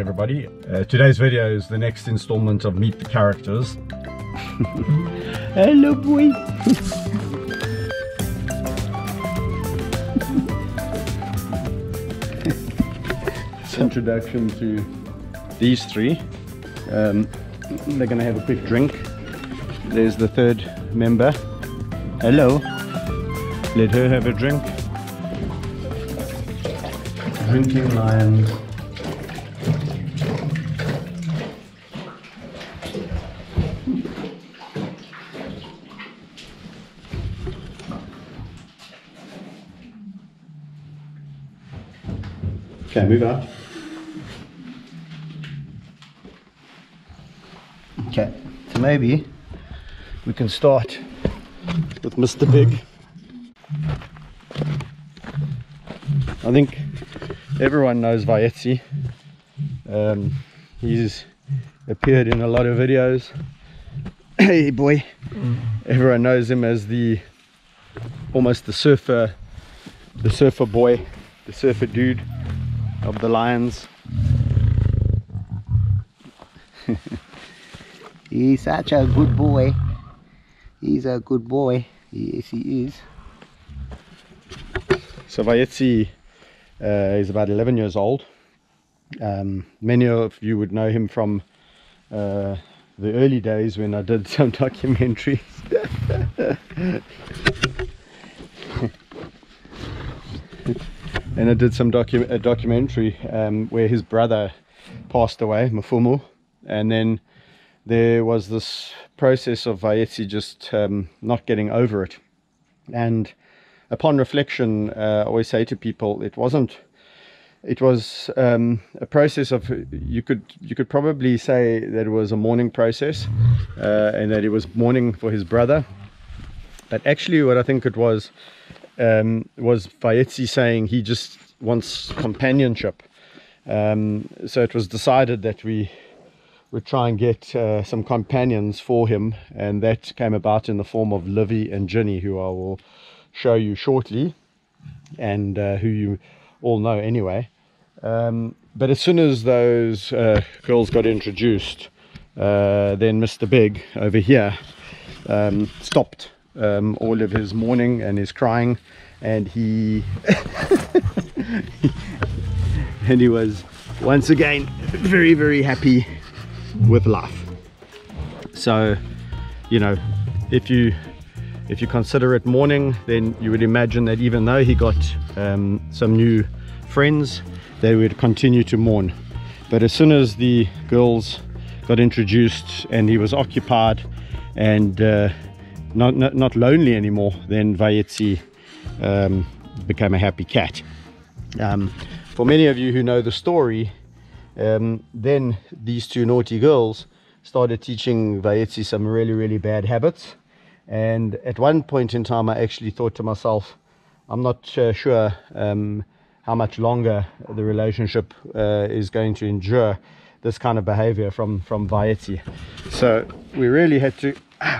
everybody. Today's video is the next installment of Meet the Characters. Hello boy! Introduction to these three. They're gonna have a quick drink. There's the third member. Hello. Let her have a drink. Drinking lion. Okay, move out. Okay, so maybe we can start with Mr. Big. I think everyone knows Vayetse. He's appeared in a lot of videos. Hey boy. Everyone knows him as almost the surfer boy, the surfer dude of the lions. He's such a good boy. He's a good boy. Yes, he is. So Vayetse is about 11 years old. Many of you would know him from the early days when I did some documentaries. And I did some a documentary where his brother passed away, Mfumu, and then there was this process of Vayetse just not getting over it. And upon reflection, I always say to people, it was a process of, you could probably say that it was a mourning process, and that he was mourning for his brother. But actually what I think it was Vayetse saying he just wants companionship. So it was decided that we would try and get some companions for him, and that came about in the form of Livy and Ginny, who I will show you shortly, and who you all know anyway. But as soon as those girls got introduced, then Mr. Big over here stopped all of his mourning and his crying, and he and he was once again very, very happy with life. So, you know, if you consider it mourning, then you would imagine that even though he got some new friends, they would continue to mourn. But as soon as the girls got introduced and he was occupied and not lonely anymore, then Vayetse became a happy cat. For many of you who know the story, then these two naughty girls started teaching Vayetse some really, really bad habits. And at one point in time, I actually thought to myself, I'm not sure how much longer the relationship is going to endure this kind of behavior from Vayetse. So we really had to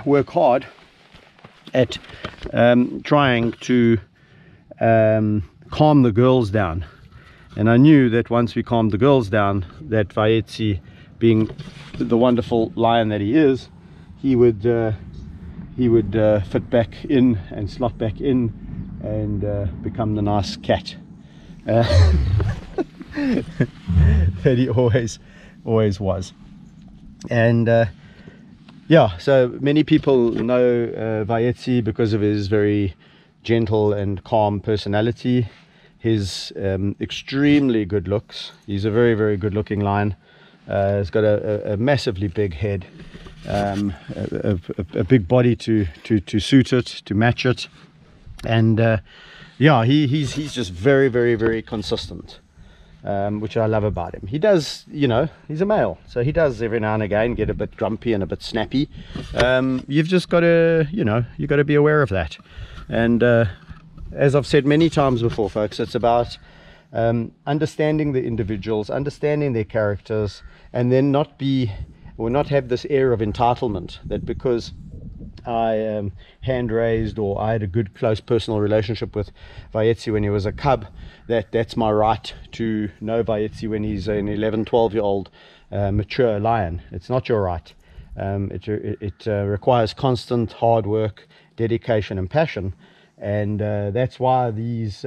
work hard at trying to calm the girls down. And I knew that once we calmed the girls down, that Vayetse, being the wonderful lion that he is, he would fit back in and slot back in and become the nice cat that he always was. And yeah, so many people know Vayetse because of his very gentle and calm personality, his extremely good looks. He's a very, very good looking lion. He's got a massively big head, a big body to suit it, to match it. And yeah, he's just very, very, very consistent, which I love about him. He does, you know, he's a male, so he does every now and again get a bit grumpy and a bit snappy. You've just got to, you know, you've got to be aware of that. And as I've said many times before, folks, it's about understanding the individuals, understanding their characters, and then not have this air of entitlement that because I hand raised, or I had a good close personal relationship with Vayetse when he was a cub, that's my right to know Vayetse when he's an 11-12-year-old mature lion. It's not your right. It requires constant hard work, dedication and passion, and that's why these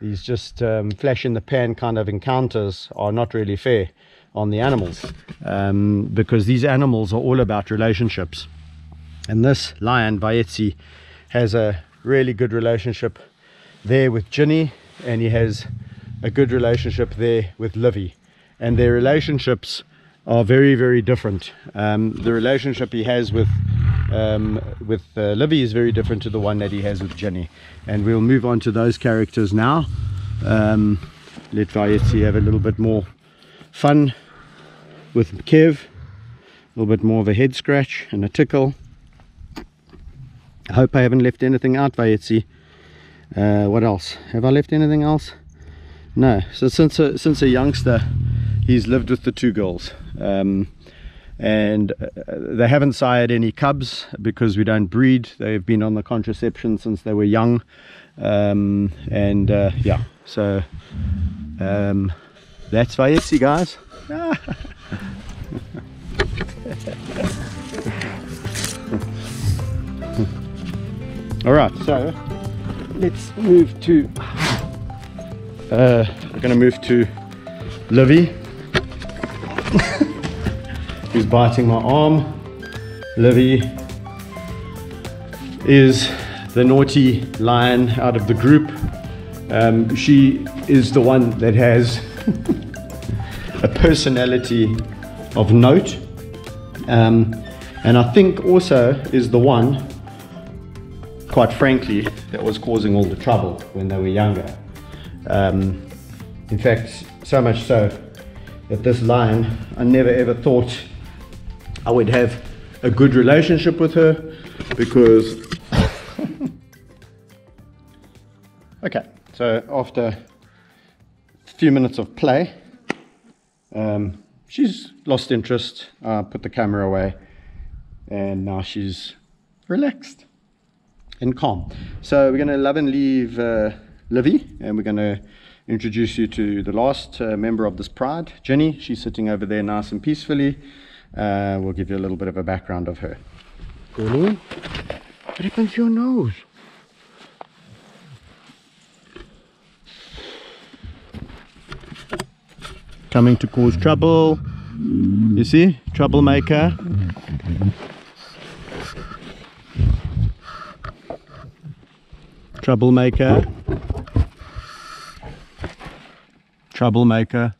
these just flash in the pan kind of encounters are not really fair on the animals, because these animals are all about relationships. And this lion, Vayetse, has a really good relationship there with Ginny, and he has a good relationship there with Livy, and their relationships are very, very different. The relationship he has with Livy is very different to the one that he has with Ginny, and we'll move on to those characters now. Let Vayetse have a little bit more fun with Kev, a little bit more of a head scratch and a tickle. I hope I haven't left anything out, Vayetse. What else? Have I left anything else? No. So since a youngster, he's lived with the two girls, and they haven't sired any cubs because we don't breed. They've been on the contraception since they were young, yeah. So that's Vayetse, guys. All right, so let's move to we're going to move to Livy, who's biting my arm. Livy is the naughty lion out of the group. She is the one that has a personality of note, and I think also is the one, quite frankly, that was causing all the trouble when they were younger. In fact, so much so that this lion, I never ever thought I would have a good relationship with her, because okay, so after a few minutes of play, she's lost interest. I put the camera away, and now she's relaxed and calm. So we're going to love and leave Livy, and we're going to introduce you to the last member of this pride, Ginny. She's sitting over there nice and peacefully. We'll give you a little bit of a background of her. Girlie, what happened to your nose? Coming to cause trouble. You see? Troublemaker. Troublemaker. Troublemaker.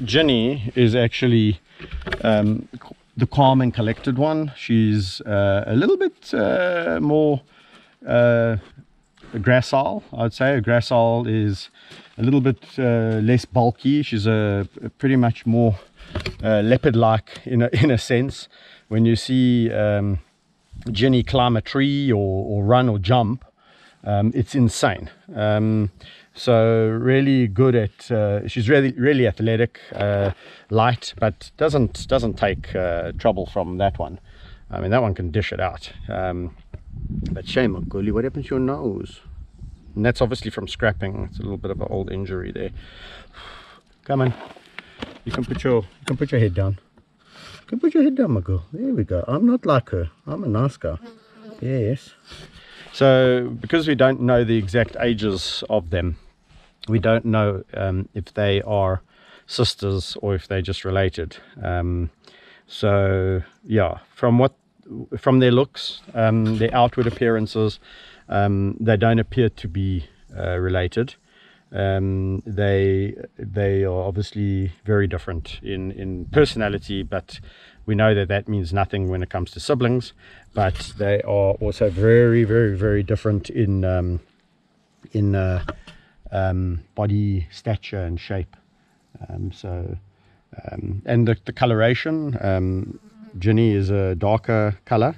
Ginny is actually the calm and collected one. She's a little bit more gracile, I'd say. A gracile is a little bit less bulky. She's pretty much more leopard-like in a sense. When you see Ginny climb a tree or run or jump, it's insane. So really good at she's really athletic, light, but doesn't take trouble from that one. I mean, that one can dish it out. But shame on Girlie, what happened to your nose? And that's obviously from scrapping. It's a little bit of an old injury there. Come on, you can put your head down. You can put your head down, my girl. There we go. I'm not like her. I'm a nice guy. Yes. So because we don't know the exact ages of them, we don't know if they are sisters or if they're just related. So yeah, from their looks, their outward appearances, they don't appear to be related. They are obviously very different in personality, but we know that means nothing when it comes to siblings. But they are also very, very, very different in body stature and shape. And the coloration, Ginny is a darker color.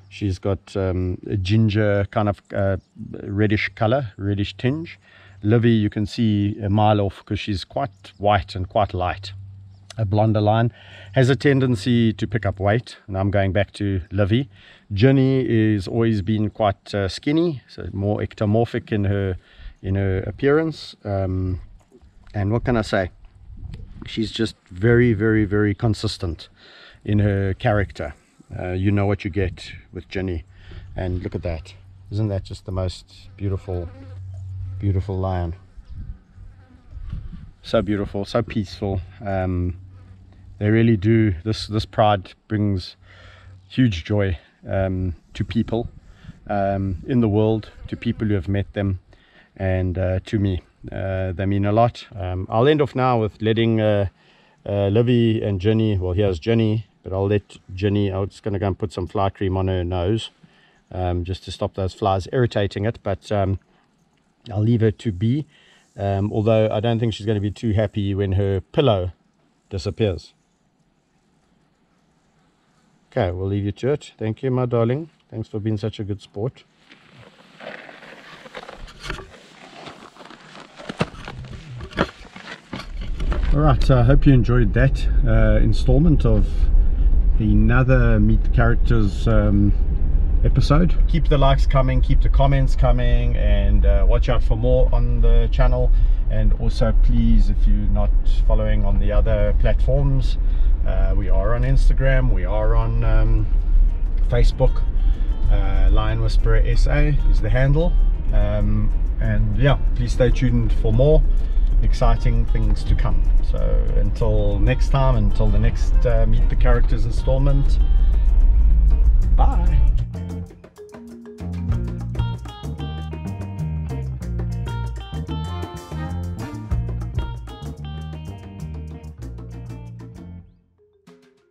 She's got a ginger kind of reddish color, reddish tinge. Livy, you can see a mile off because she's quite white and quite light. a blonder lion, has a tendency to pick up weight. And I'm going back to Livy. Ginny is always been quite skinny, so more ectomorphic in her appearance. And what can I say? She's just very, very, very consistent in her character. You know what you get with Ginny. And look at that. Isn't that just the most beautiful, beautiful lion? So beautiful, so peaceful. They really do. This pride brings huge joy to people in the world, to people who have met them, and to me. They mean a lot. I'll end off now with letting Livy and Ginny, well, here's Ginny, but I'll let Ginny, I'm just going to go and put some fly cream on her nose just to stop those flies irritating it, but I'll leave her to be, although I don't think she's going to be too happy when her pillow disappears. Okay, we'll leave you to it. Thank you, my darling. Thanks for being such a good sport. Alright, I hope you enjoyed that installment of another Meet the Characters episode. Keep the likes coming, keep the comments coming, and watch out for more on the channel. And also, please, if you're not following on the other platforms, we are on Instagram, we are on Facebook. Lion Whisperer SA is the handle, and yeah, please stay tuned for more exciting things to come. So until next time, until the next Meet the Characters installment,